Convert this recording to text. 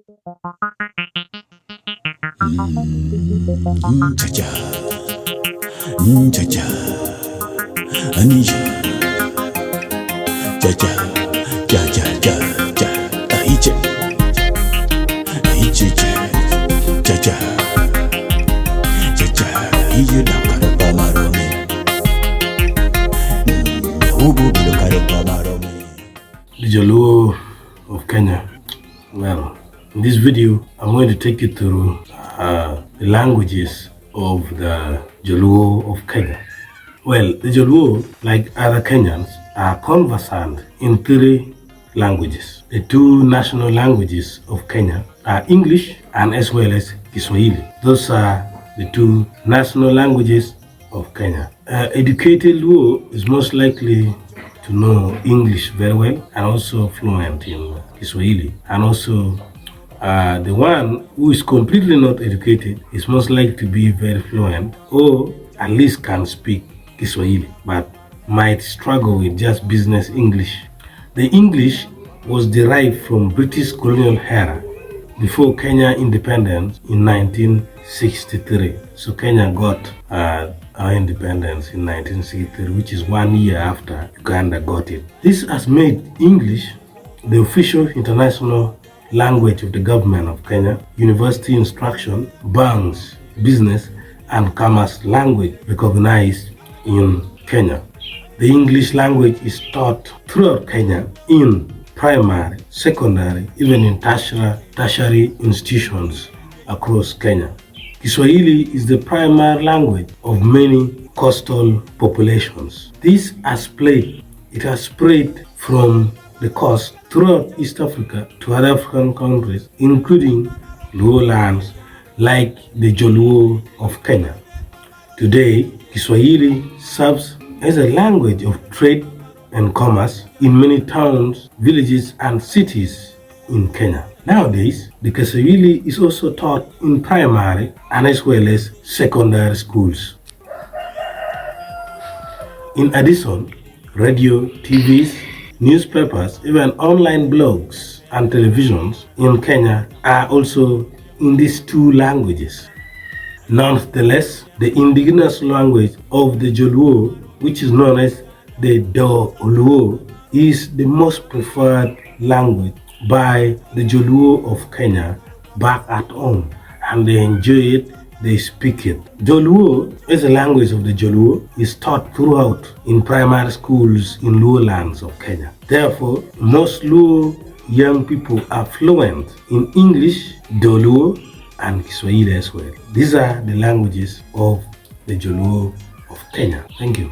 Cha-cha, cha-cha, Anisha, cha-cha, cha-cha, aiche, cha-cha, iye nakaraba marome, ubu bilokaraba marome. The Joluo of Kenya. Well, in this video, I'm going to take you through the languages of the Joluo of Kenya. Well, the Joluo, like other Kenyans, are conversant in 3 languages. The 2 national languages of Kenya are English and as well as Kiswahili. Those are the 2 national languages of Kenya. Educated Luo is most likely to know English very well and also fluent in Kiswahili. And also the one who is completely not educated is most likely to be very fluent or at least can speak Kiswahili, but might struggle with just business English. The English was derived from British colonial era before Kenya independence in 1963. So Kenya got our independence in 1963, which is 1 year after Uganda got it. This has made English the official international language of the government of Kenya, university instruction, banks, business, and commerce language recognized in Kenya. The English language is taught throughout Kenya in primary, secondary, even in tertiary institutions across Kenya. Kiswahili is the primary language of many coastal populations. This has spread from the coast throughout East Africa to other African countries, including Luo lands like the Joluo of Kenya. Today, Kiswahili serves as a language of trade and commerce in many towns, villages, and cities in Kenya. Nowadays, the Kiswahili is also taught in primary and as well as secondary schools. In addition, radio, TVs, newspapers, even online blogs and televisions in Kenya are also in these 2 languages. Nonetheless, the indigenous language of the Joluo, which is known as the Luo, is the most preferred language by the Joluo of Kenya back at home, and they enjoy it, they speak it. Joluo, as a language of the Joluo, is taught throughout in primary schools in Luo lands of Kenya. Therefore, most Luo young people are fluent in English, Joluo, and Kiswahili as well. These are the languages of the Joluo of Kenya. Thank you.